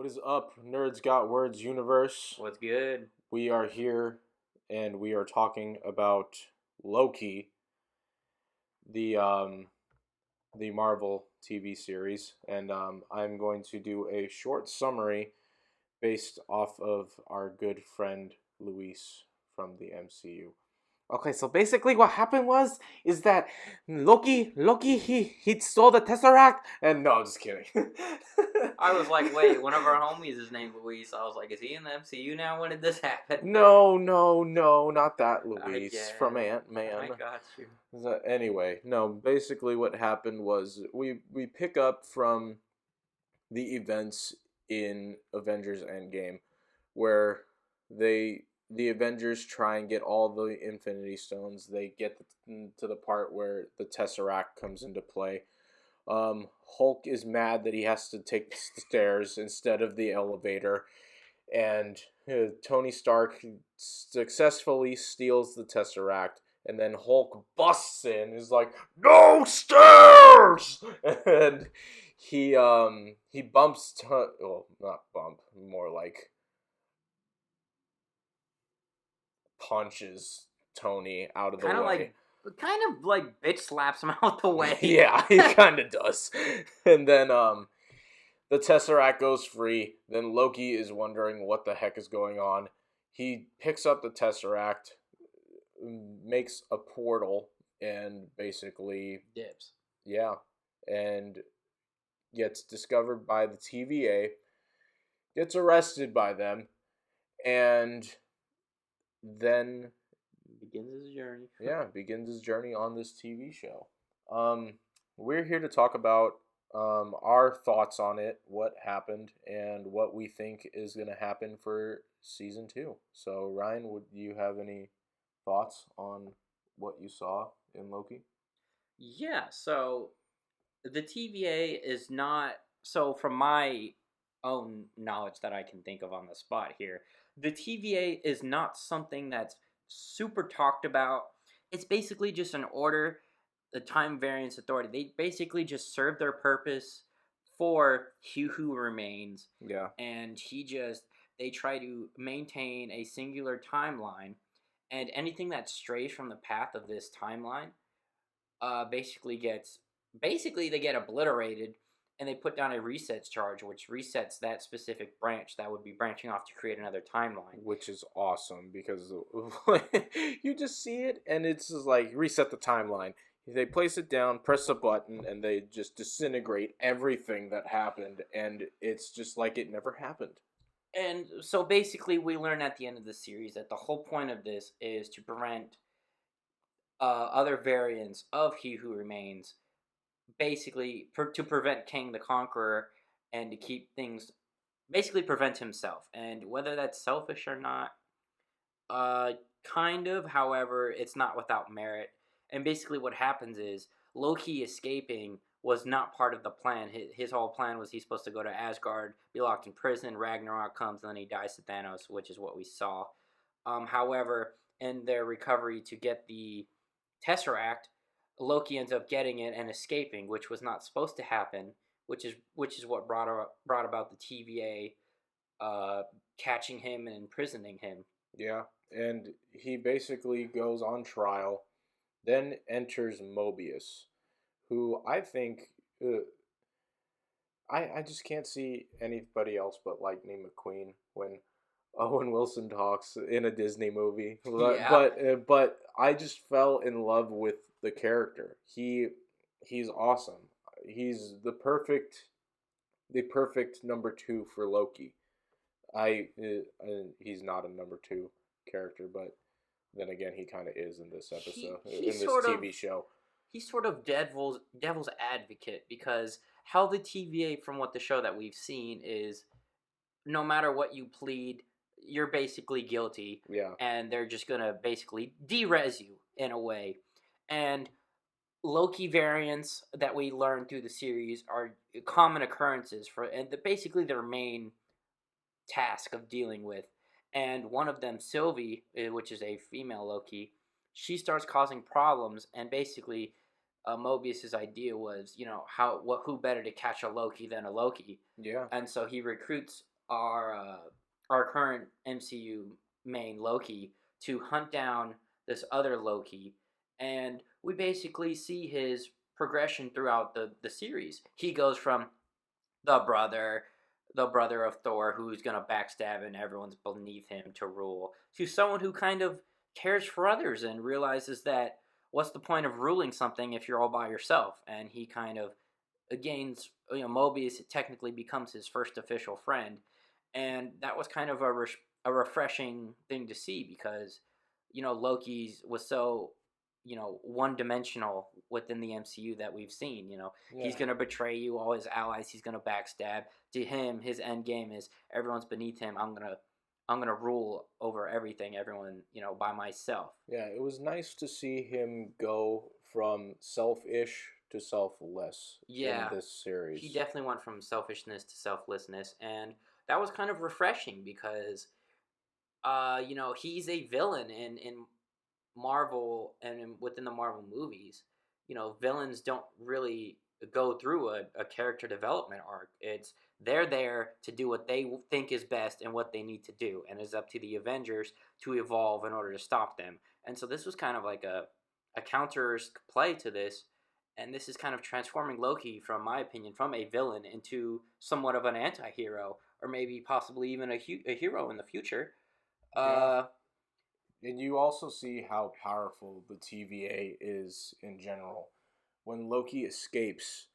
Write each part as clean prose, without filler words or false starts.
is up, NerdzGotWordz Universe? What's good? We are here, and we are talking about Loki, the Marvel TV series, and I'm going to do a short summary based off of our good friend Luis from the MCU. Okay, so basically what happened is that Loki, he stole the Tesseract, and no, I'm just kidding. I was like, wait, one of our homies is named Luis. I was like, is he in the MCU now? When did this happen? No, not that Luis from Ant-Man. I got you. So, anyway, no, basically what happened was we pick up from the events in Avengers Endgame, where the Avengers try and get all the Infinity Stones. They get to the part where the Tesseract comes into play. Hulk is mad that he has to take the stairs instead of the elevator, and Tony Stark successfully steals the Tesseract, and then Hulk busts in, is like, "No stairs!" and he bumps, well, not bump, more like punches Tony out of the way. Kind of like bitch slaps him out the way. Yeah, he kind of does. And then the Tesseract goes free. Then Loki is wondering what the heck is going on. He picks up the Tesseract, makes a portal, and basically dips. Yeah, and gets discovered by the TVA, gets arrested by them, and then begins his journey. Yeah, begins his journey on this TV show. We're here to talk about our thoughts on it, what happened, and what we think is going to happen for season 2. So, Ryan, would you have any thoughts on what you saw in Loki? Yeah, so the TVA is not, so from my own knowledge that I can think of on the spot here, the TVA is not something that's super talked about. It's basically just an order, the Time Variance Authority. They basically just serve their purpose for He Who Remains. Yeah. And they try to maintain a singular timeline, and anything that strays from the path of this timeline basically they get obliterated, and they put down a resets charge, which resets that specific branch that would be branching off to create another timeline. Which is awesome, because you just see it, and it's just like, reset the timeline. They place it down, press a button, and they just disintegrate everything that happened, and it's just like it never happened. And so basically we learn at the end of the series that the whole point of this is to prevent other variants of He Who Remains, basically to prevent King the Conqueror, and to keep things, basically prevent himself. And whether that's selfish or not, kind of, however, it's not without merit. And basically what happens is Loki escaping was not part of the plan. His whole plan was he's supposed to go to Asgard, be locked in prison, Ragnarok comes, and then he dies to Thanos, which is what we saw. However, in their recovery to get the Tesseract, Loki ends up getting it and escaping, which was not supposed to happen, which is what brought about the TVA catching him and imprisoning him. Yeah, and he basically goes on trial, then enters Mobius, who I think I just can't see anybody else but Lightning McQueen when Owen Wilson talks in a Disney movie. Yeah. But I just fell in love with the character. He's awesome. He's the perfect number 2 for Loki. He's not a number 2 character, but then again, he kind of is in this episode, in this TV show. He's sort of devil's advocate, because how the TVA, from what the show that we've seen, is no matter what you plead, you're basically guilty. Yeah. And they're just going to basically de-res you in a way. And Loki variants that we learn through the series are common occurrences and basically their main task of dealing with. And one of them, Sylvie, which is a female Loki, she starts causing problems, and basically Mobius's idea was, who better to catch a Loki than a Loki? Yeah. And so he recruits our current MCU main Loki to hunt down this other Loki, and we basically see his progression throughout the series. He goes from the brother the brother of Thor who's gonna backstab and everyone's beneath him to rule, to someone who kind of cares for others and realizes that what's the point of ruling something if you're all by yourself? And he kind of gains, Mobius technically becomes his first official friend, and that was kind of a refreshing thing to see because Loki was so one dimensional within the MCU that we've seen. He's gonna betray you, all his allies. He's gonna backstab. To him, his end game is everyone's beneath him. I'm gonna rule over everything, everyone, by myself. Yeah, it was nice to see him go from selfish to selfless in this series. He definitely went from selfishness to selflessness, and that was kind of refreshing because, he's a villain in Marvel and within the Marvel movies. Villains don't really go through a character development arc. They're there to do what they think is best and what they need to do, and it's up to the Avengers to evolve in order to stop them. And so this was kind of like a counter play to this, and this is kind of transforming Loki, from my opinion, from a villain into somewhat of an anti-hero, or maybe possibly even a hero in the future. Yeah. And you also see how powerful the TVA is in general. When Loki escapes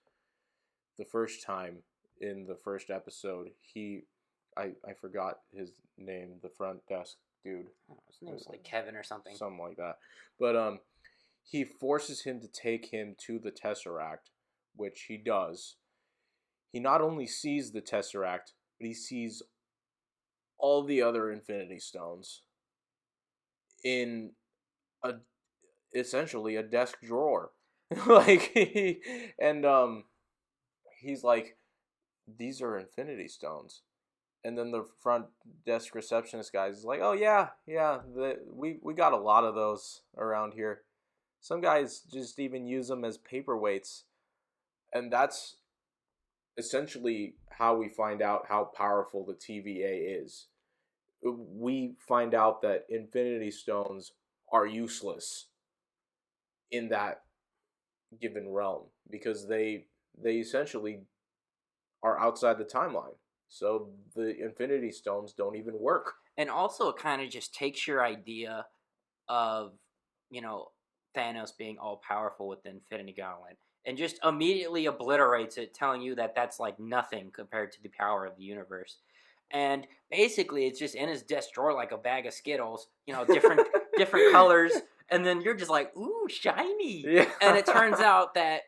the first time in the first episode, I forgot his name, the front desk dude. His name was like Kevin or something. Something like that. But he forces him to take him to the Tesseract, which he does. He not only sees the Tesseract, but he sees all the other Infinity Stones in essentially a desk drawer. He's like, these are Infinity Stones. And then the front desk receptionist guy is like, oh yeah, we got a lot of those around here. Some guys just even use them as paperweights. And that's essentially how we find out how powerful the TVA is. We find out that Infinity Stones are useless in that given realm because they essentially are outside the timeline. So the Infinity Stones don't even work. And also it kind of just takes your idea of, Thanos being all powerful with the Infinity Gauntlet and just immediately obliterates it, telling you that that's like nothing compared to the power of the universe. And basically, it's just in his desk drawer like a bag of Skittles, different colors, and then you're just like, ooh, shiny. Yeah. And it turns out that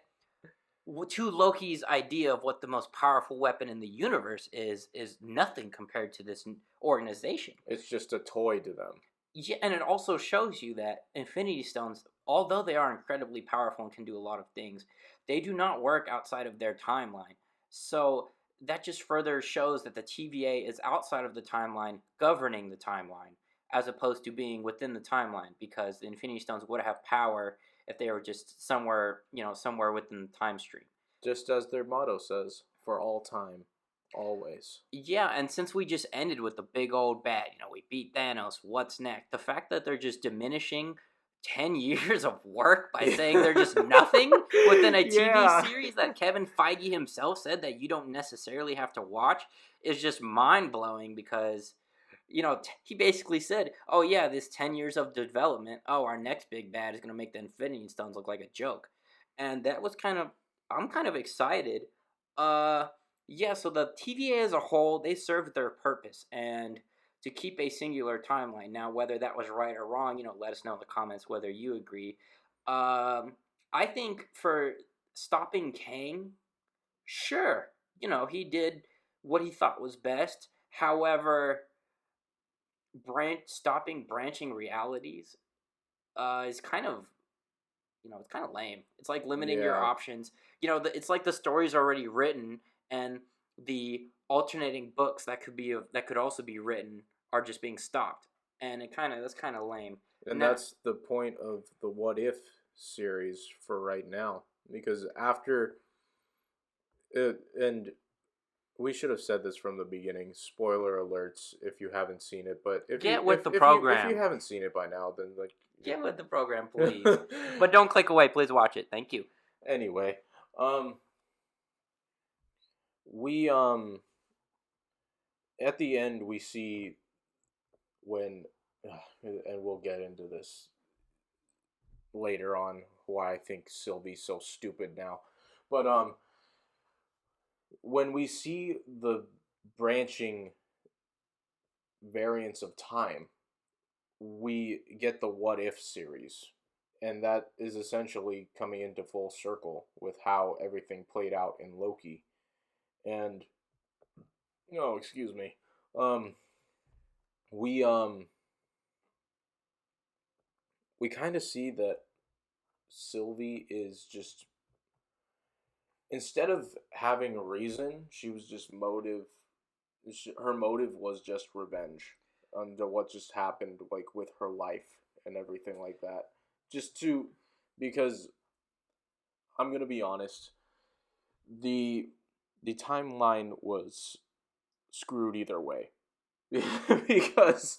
to Loki's idea of what the most powerful weapon in the universe is nothing compared to this organization. It's just a toy to them. Yeah, and it also shows you that Infinity Stones, although they are incredibly powerful and can do a lot of things, they do not work outside of their timeline. So that just further shows that the TVA is outside of the timeline, governing the timeline, as opposed to being within the timeline, because the Infinity Stones would have power if they were just somewhere within the time stream. Just as their motto says, for all time, always. Yeah, and since we just ended with the big old bad, we beat Thanos, what's next? The fact that they're just diminishing 10 years of work by saying they're just nothing within a TV series that Kevin Feige himself said that you don't necessarily have to watch is just mind-blowing because, he basically said, oh yeah, this 10 years of development, our next big bad is going to make the Infinity Stones look like a joke. And that was I'm kind of excited. So the TVA as a whole, they served their purpose, and to keep a singular timeline. Now, whether that was right or wrong, let us know in the comments whether you agree. I think for stopping Kang, sure, he did what he thought was best. However, stopping branching realities is kind of, it's kind of lame. It's like limiting your options. It's like the story's already written, and the alternating books that could also be written are just being stopped, and that's kind of lame. And that's the point of the What If series for right now, because after it, and we should have said this from the beginning. Spoiler alerts if you haven't seen it, but if Get you with the program. if you haven't seen it by now, then like get with the program, please. But don't click away. Please watch it. Thank you. Anyway, we at the end we see when, and we'll get into this later on why I think Sylvie's so stupid now, but when we see the branching variants of time, we get the What If series, and that is essentially coming into full circle with how everything played out in Loki. And excuse me. We kind of see that Sylvie is just, instead of having a reason, she was just her motive was just revenge on what just happened, like with her life and everything like that. Because I'm gonna be honest, the timeline was screwed either way. Because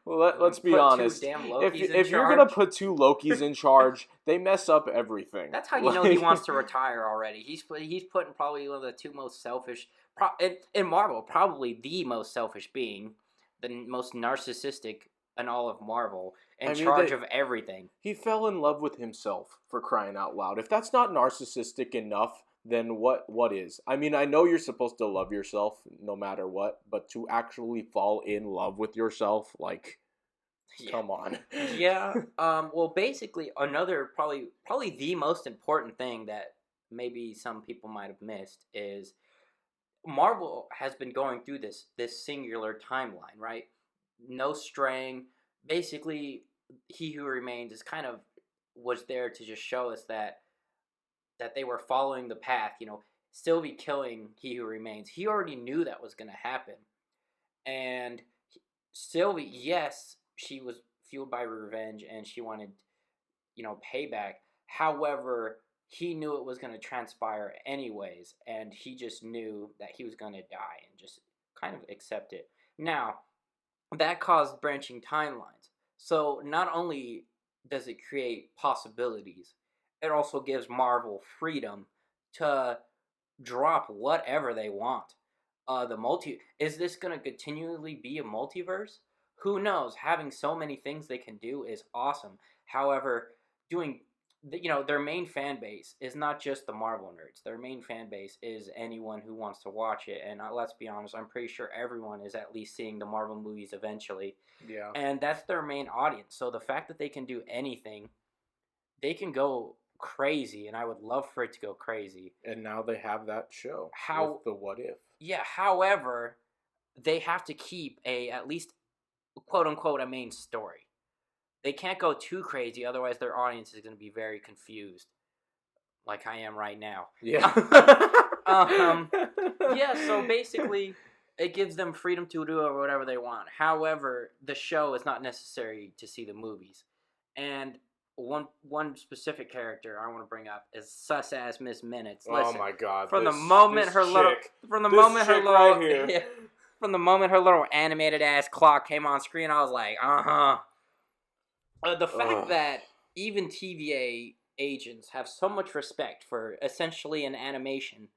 let's be honest, if you're gonna put two Lokis in charge, they mess up everything. That's how you know he wants to retire already. He's putting probably one of the two most selfish in Marvel, probably the most selfish being, the most narcissistic in all of Marvel, in charge of everything. He fell in love with himself, for crying out loud. If that's not narcissistic enough, then what is? I mean, I know you're supposed to love yourself no matter what, but to actually fall in love with yourself, like, come on. Yeah. Well, basically, another probably the most important thing that maybe some people might have missed is Marvel has been going through this singular timeline, right? No straying. Basically, He Who Remains was there to just show us that they were following the path. Sylvie killing He Who Remains. He already knew that was going to happen. And Sylvie, yes, she was fueled by revenge and she wanted, payback. However, he knew it was going to transpire anyways, and he just knew that he was going to die and just kind of accept it. Now, that caused branching timelines. So not only does it create possibilities, it also gives Marvel freedom to drop whatever they want. Is this going to continually be a multiverse? Who knows? Having so many things they can do is awesome. However, their main fan base is not just the Marvel nerds. Their main fan base is anyone who wants to watch it. And let's be honest, I'm pretty sure everyone is at least seeing the Marvel movies eventually. Yeah. And that's their main audience. So the fact that they can do anything, they can go crazy, and I would love for it to go crazy. And now they have that show with the What If. Yeah, however, they have to keep at least, quote-unquote, a main story. They can't go too crazy, otherwise their audience is going to be very confused, like I am right now. Yeah. Yeah, so basically, it gives them freedom to do whatever they want. However, the show is not necessary to see the movies. And one specific character I want to bring up is sus-ass Miss Minutes. Listen, oh my God! From the moment her little animated ass clock came on screen, I was like, the fact that even TVA agents have so much respect for essentially an animation,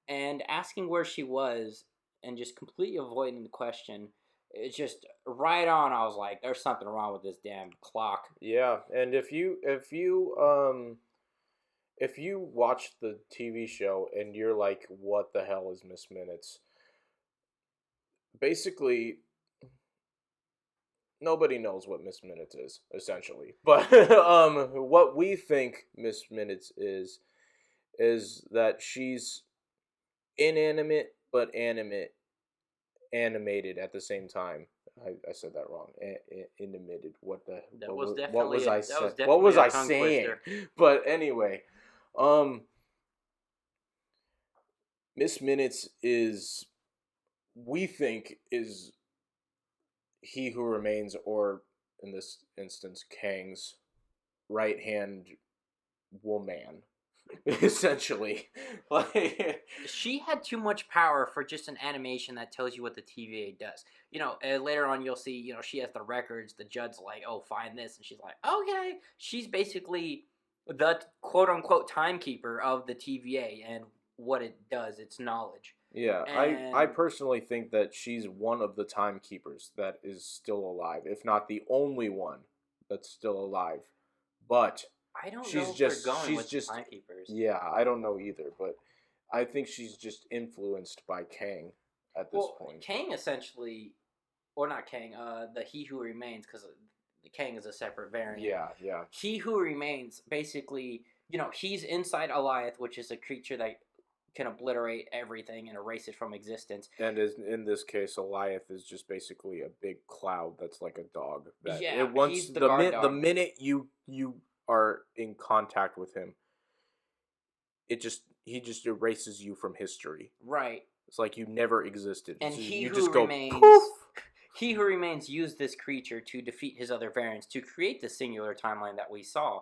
and asking where she was and just completely avoiding the question, it's just right on. I was like, there's something wrong with this damn clock. Yeah, and if you watch the TV show and you're like, what the hell is Miss Minutes? Basically, nobody knows what Miss Minutes is, essentially. But what we think Miss Minutes is that she's inanimate but animated at the same time. I said that wrong. Animated. What was I saying? But anyway, Miss Minutes is, we think, is He Who Remains, or in this instance, Kang's right-hand woman. essentially. Like, She had too much power for just an animation that tells you what the TVA does. Later on you'll see, she has the records. The judge's like, "Oh, find this," and she's like, "Okay." She's basically the quote unquote timekeeper of the TVA and what it does, its knowledge. yeah, I And personally think that she's one of the timekeepers that is still alive, if not the only one that's still alive. But I don't know she's if they're just going she's with the just timekeepers. yeah, I don't know either, but I think she's just influenced by Kang at this Well, point. Kang essentially, or not Kang, the He Who Remains, because Kang is a separate variant. Yeah, yeah. He Who Remains, basically, he's inside Alioth, which is a creature that can obliterate everything and erase it from existence. And in this case, Goliath is just basically a big cloud that's like a dog. That Yeah, it once he's the guard the dog. minute you are in contact with him, he just erases you from history. Right. It's like you never existed. And You He Who just go Remains, poof. He Who Remains used this creature to defeat his other variants to create the singular timeline that we saw.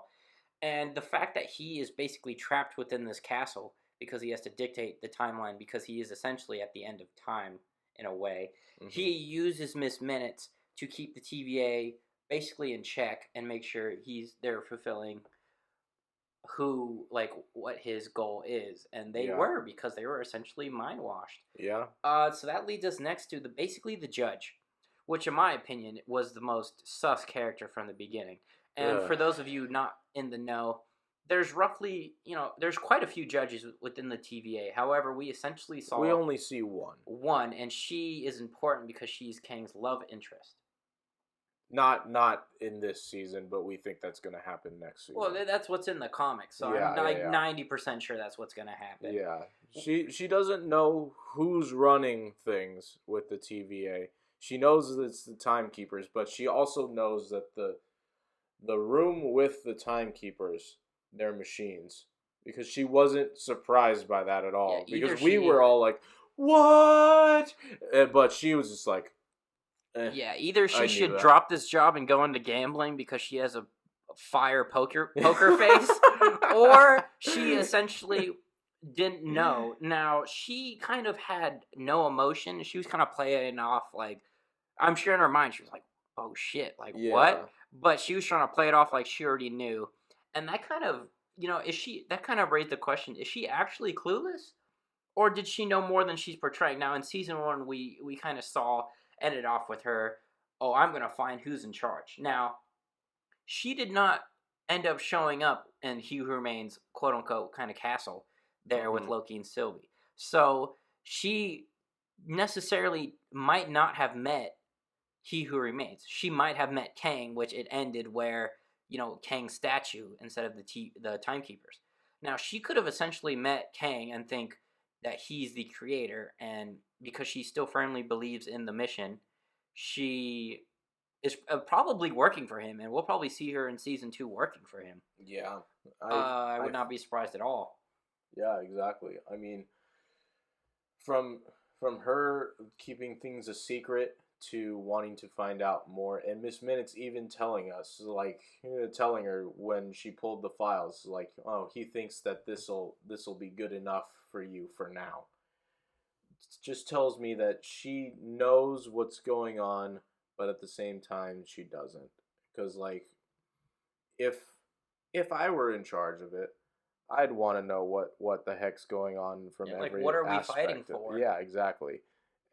And the fact that he is basically trapped within this castle because he has to dictate the timeline because he is essentially at the end of time in a way. Mhm. He uses Miss Minutes to keep the TVA basically in check and make sure they're fulfilling what his goal is, and they Yeah. were, because they were essentially mind washed. Yeah. So that leads us next to basically the judge, which in my opinion was the most sus character from the beginning. And for those of you not in the know, there's roughly, there's quite a few judges within the TVA. However, we essentially saw We only see one. and she is important because she's Kang's love interest. Not in this season, but we think that's going to happen next season. Well, that's what's in the comics, so Yeah, I'm yeah. 90% sure that's what's going to happen. Yeah. She doesn't know who's running things with the TVA. She knows that it's the timekeepers, but she also knows that the room with the timekeepers, they're machines. Because she wasn't surprised by that at all. Yeah, because we were all like, "What?" But she was just like, Yeah, either I she knew should that. drop this job and go into gambling because she has a fire poker face, or she essentially didn't know. Now, she kind of had no emotion. She was kind of playing off like, I'm sure in her mind she was like, "Oh shit, like Yeah. what?" But she was trying to play it off like she already knew, and that kind of, that kind of raised the question: is she actually clueless, or did she know more than she's portraying? Now, in season 1, we kind of ended off with her, "Oh, I'm gonna find who's in charge." Now, she did not end up showing up in He Who Remains, quote unquote, kind of castle there with Mhm. Loki and Sylvie. So she necessarily might not have met He Who Remains. She might have met Kang, which it ended where, Kang's statue instead of the timekeepers. Now, she could have essentially met Kang and think that he's the creator, and because she still firmly believes in the mission, she is probably working for him, and we'll probably see her in season 2 working for him. Yeah. I would not be surprised at all. Yeah, exactly. I mean, from her keeping things a secret to wanting to find out more, and Miss Minutes even telling us, like, telling her when she pulled the files, like, "Oh, he thinks that this'll be good enough for you for now." It just tells me that she knows what's going on, but at the same time she doesn't. Because, like, if I were in charge of it, I'd want to know what the heck's going on from Yeah, like, every what are we aspect fighting of- for? Yeah, exactly.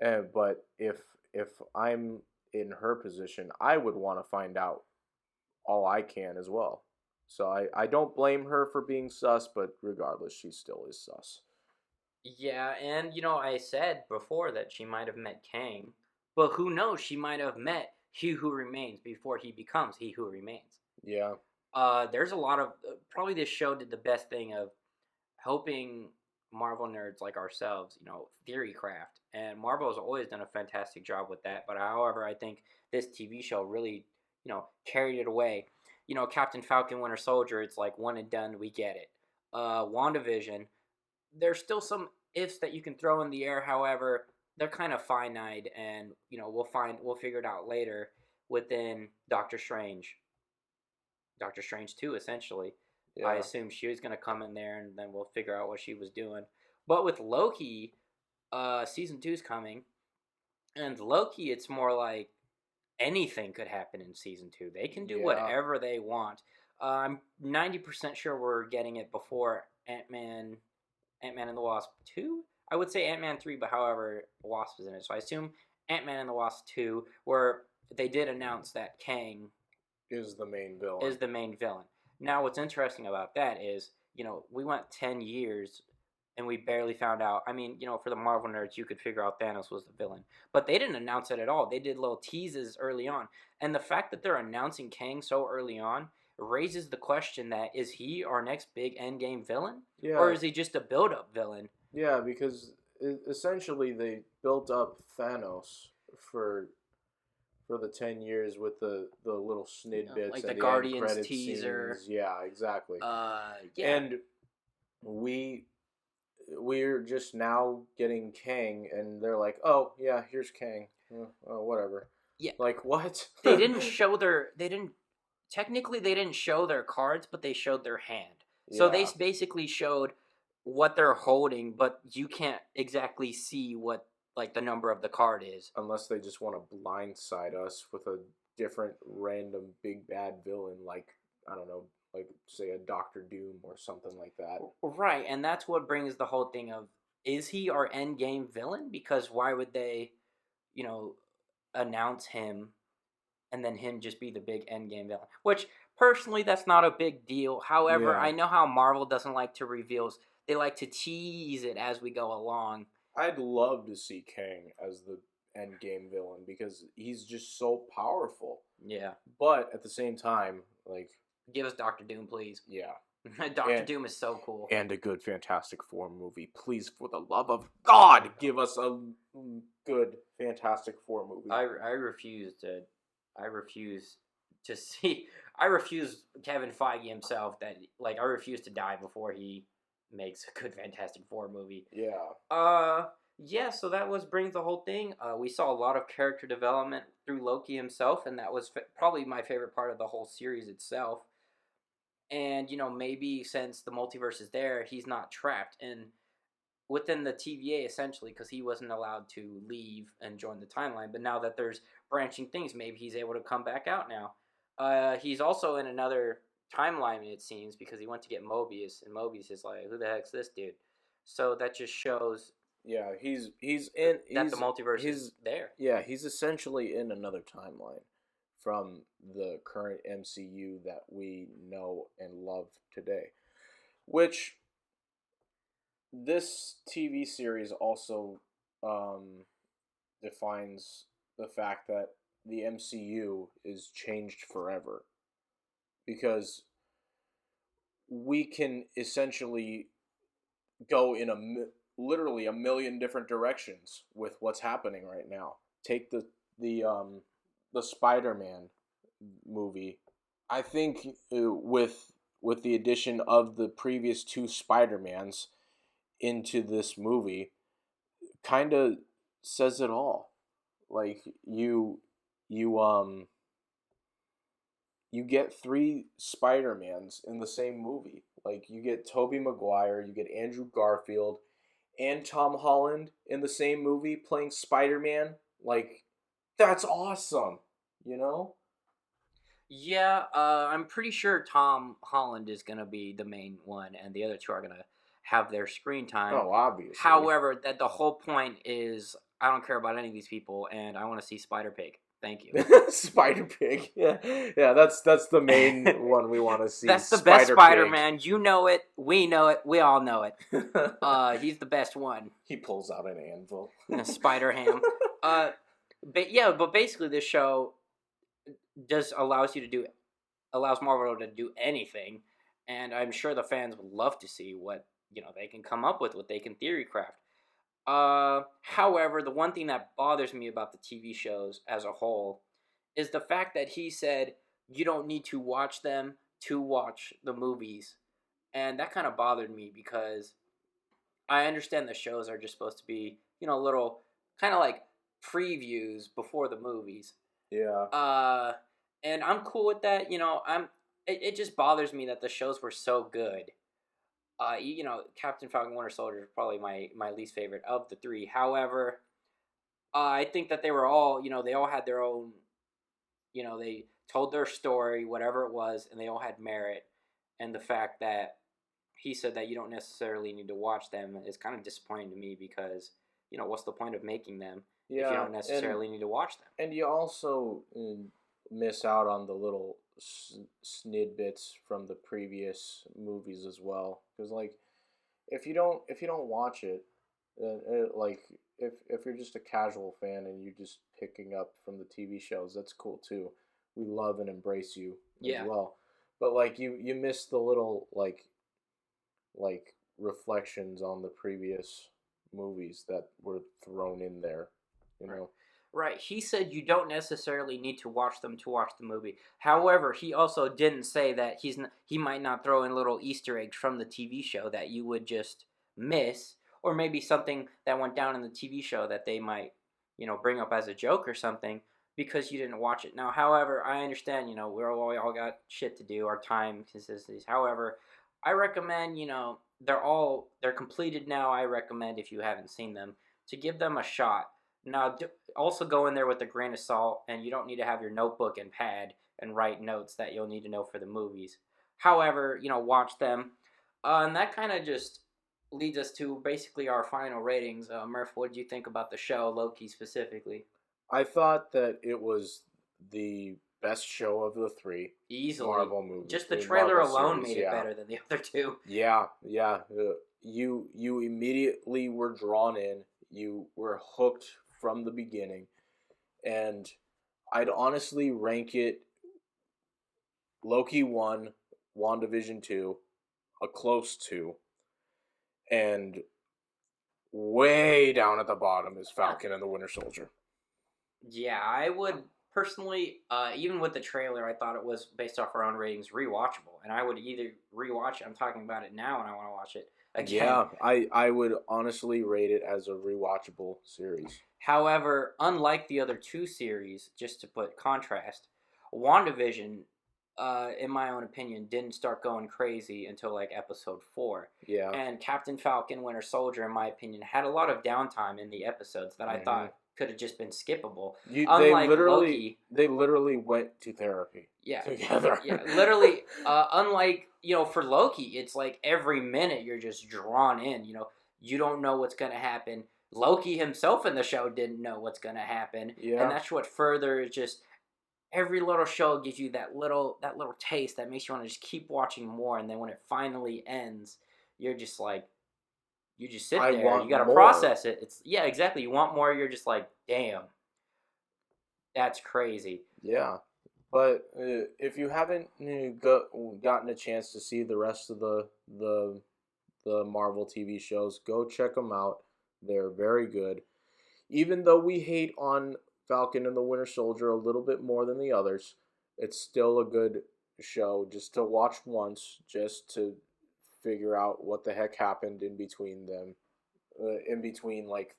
But if I'm in her position, I would want to find out all I can as well. So I don't blame her for being sus, but regardless, she still is sus. Yeah, and I said before that she might have met Kang, but who knows? She might have met He Who Remains before he becomes He Who Remains. Yeah. There's a lot of probably this show did the best thing of helping Marvel nerds like ourselves, theory craft, and Marvel has always done a fantastic job with that. But however, I think this TV show really, carried it away. Captain Falcon, Winter Soldier, it's like one and done. We get it. WandaVision, there's still some ifs that you can throw in the air. However, they're kind of finite, and we'll figure it out later within Doctor Strange 2, essentially. Yeah. I assumed she was gonna come in there, and then we'll figure out what she was doing. But with Loki, season 2's coming, and Loki, it's more like anything could happen in season 2. They can do whatever they want. I'm 90% sure we're getting it before Ant-Man and the Wasp 2. I would say Ant-Man 3, but however, Wasp is in it. So I assume Ant-Man and the Wasp 2, where they did announce that Kang is the main villain. Now, what's interesting about that is, we went 10 years and we barely found out. I mean, for the Marvel nerds, you could figure out Thanos was the villain. But they didn't announce it at all. They did little teases early on. And the fact that they're announcing Kang so early on raises the question that, is he our next big endgame villain? Yeah. Or is he just a build-up villain? Yeah, because essentially they built up Thanos for the 10 years with the little snidbits like and the the Guardians end-credit teaser. Scenes. Yeah, exactly. Yeah. And we're just now getting Kang, and they're like, oh yeah, here's Kang. Oh, whatever. Yeah. Like what? They didn't show technically they didn't show their cards, but they showed their hand. So they basically showed what they're holding, but you can't exactly see what the number of the card is. Unless they just want to blindside us with a different random big bad villain, like, I don't know, like say a Doctor Doom or something like that. Right, and that's what brings the whole thing of, is he our end game villain? Because why would they, announce him and then him just be the big end game villain? Which, personally, that's not a big deal. However, I know how Marvel doesn't like to reveal. They like to tease it as we go along. I'd love to see Kang as the end game villain because he's just so powerful. Yeah. But at the same time, like, give us Doctor Doom, please. Yeah. Doctor Doom is so cool. And a good Fantastic Four movie. Please, for the love of God, give us a good Fantastic Four movie. I refuse to see. I refuse Kevin Feige himself I refuse to die before he makes a good Fantastic Four movie. Yeah. Yeah, so that brings the whole thing. We saw a lot of character development through Loki himself, and that was probably my favorite part of the whole series itself. And, maybe since the multiverse is there, he's not trapped within the TVA, essentially, because he wasn't allowed to leave and join the timeline. But now that there's branching things, maybe he's able to come back out now. He's also in another timeline, it seems, because he went to get Mobius, and Mobius is like, who the heck's this dude? So that just shows... Yeah, he's the multiverse is there. Yeah, he's essentially in another timeline from the current MCU that we know and love today. Which this TV series also defines the fact that the MCU is changed forever. Because we can essentially go in literally a million different directions with what's happening right now. Take the Spider-Man movie. I think with the addition of the previous two Spider-Mans into this movie, kind of says it all. Like you get three Spider-Mans in the same movie. Like you get Tobey Maguire, you get Andrew Garfield, and Tom Holland in the same movie playing Spider-Man. Like, that's awesome, Yeah, I'm pretty sure Tom Holland is going to be the main one, and the other two are going to have their screen time. Oh, obviously. However, that the whole point is, I don't care about any of these people, and I want to see Spider-Pig. Thank you. Spider-Pig. Yeah, that's the main one we want to see. That's the best Spider-Man. You know it. We know it. We all know it. He's the best one. He pulls out an anvil. A Spider-Ham. But basically this show allows Marvel to do anything, and I'm sure the fans would love to see what they can come up with, what they can theory craft. However, the one thing that bothers me about the TV shows as a whole is the fact that he said you don't need to watch them to watch the movies. And that kind of bothered me because I understand the shows are just supposed to be, little kind of like previews before the movies. Yeah. And I'm cool with that. it just bothers me that the shows were so good. Captain Falcon Winter Soldier is probably my least favorite of the three. However, I think that they were all, they all had their own, they told their story, whatever it was, and they all had merit. And the fact that he said that you don't necessarily need to watch them is kind of disappointing to me because, what's the point of making them if you don't necessarily need to watch them? And you also miss out on the little snidbits from the previous movies as well. Because, like, if you don't watch it, like, if you're just a casual fan and you're just picking up from the TV shows, that's cool too. We love and embrace you as well. But, like, you miss the little, like reflections on the previous movies that were thrown in there, know. Right. He said you don't necessarily need to watch them to watch the movie. However, he also didn't say that he might not throw in little Easter eggs from the TV show that you would just miss, or maybe something that went down in the TV show that they might, bring up as a joke or something because you didn't watch it. Now, however, I understand, we all got shit to do, our time consistencies. However, I recommend, they're completed now. I recommend, if you haven't seen them, to give them a shot. Now, also go in there with a grain of salt, and you don't need to have your notebook and pad and write notes that you'll need to know for the movies. However, watch them. And that kind of just leads us to basically our final ratings. Murph, what did you think about the show, Loki specifically? I thought that it was the best show of the three. Easily. Marvel movies. Just the trailer alone made it better than the other two. Yeah. You immediately were drawn in. You were hooked from the beginning. And I'd honestly rank it Loki 1, WandaVision 2, a close 2, and way down at the bottom is Falcon and the Winter Soldier. Yeah, I would personally, even with the trailer, I thought it was, based off our own ratings, rewatchable. And I would either rewatch it, I'm talking about it now and I want to watch it again. Yeah, I would honestly rate it as a rewatchable series. However, unlike the other two series, just to put contrast, WandaVision, in my own opinion, didn't start going crazy until like episode 4. Yeah. And Captain Falcon, Winter Soldier, in my opinion, had a lot of downtime in the episodes that I thought could have just been skippable. Unlike Loki, they literally went to therapy. Yeah. Together. Yeah, literally. Unlike, for Loki, it's like every minute you're just drawn in. You don't know what's going to happen. Loki himself in the show didn't know what's going to happen. Yeah. And that's what further is just, every little show gives you that little taste that makes you want to just keep watching more. And then when it finally ends, you're just like, you just sit there. You got to process it. Yeah, exactly. You want more. You're just like, damn, that's crazy. Yeah. But if you haven't gotten a chance to see the rest of the Marvel TV shows, go check them out. They're very good. Even though we hate on Falcon and the Winter Soldier a little bit more than the others, it's still a good show just to watch once, just to figure out what the heck happened in between them. In between, like,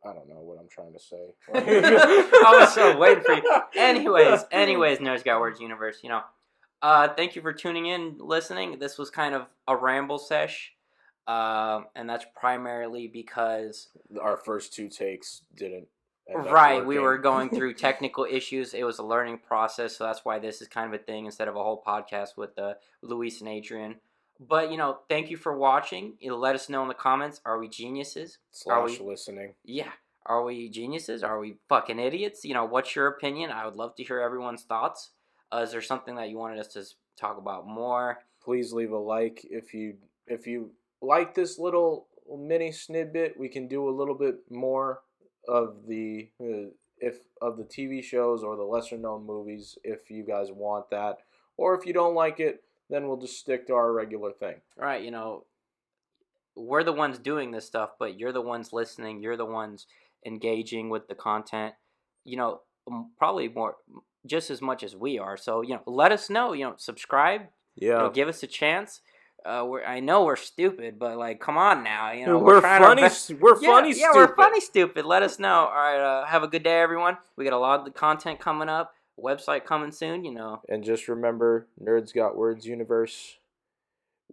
I don't know what I'm trying to say. I was so waiting for you. Anyways, NerdzGotWordz Universe, thank you for tuning in, listening. This was kind of a ramble sesh. And that's primarily because our first 2 takes didn't end up right, working. We were going through technical issues. It was a learning process, so that's why this is kind of a thing instead of a whole podcast with Luis and Adrian. But thank you for watching. Let us know in the comments. Are we geniuses? Listening? Yeah. Are we geniuses? Are we fucking idiots? What's your opinion? I would love to hear everyone's thoughts. Is there something that you wanted us to talk about more? Please leave a like if you like this little mini snippet. We can do a little bit more of the TV shows or the lesser known movies if you guys want that, or if you don't like it, then we'll just stick to our regular thing. Right, we're the ones doing this stuff, but you're the ones listening, you're the ones engaging with the content, probably more, just as much as we are. So, let us know, subscribe, give us a chance. I know we're stupid, but like, come on now, we're funny. We're funny. Yeah, stupid. We're funny stupid. Let us know. All right, have a good day, everyone. We got a lot of the content coming up. Website coming soon, And just remember, NerdzGotWordz Universe.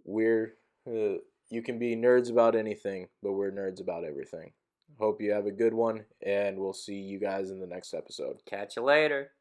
We're you can be nerds about anything, but we're nerds about everything. Hope you have a good one, and we'll see you guys in the next episode. Catch you later.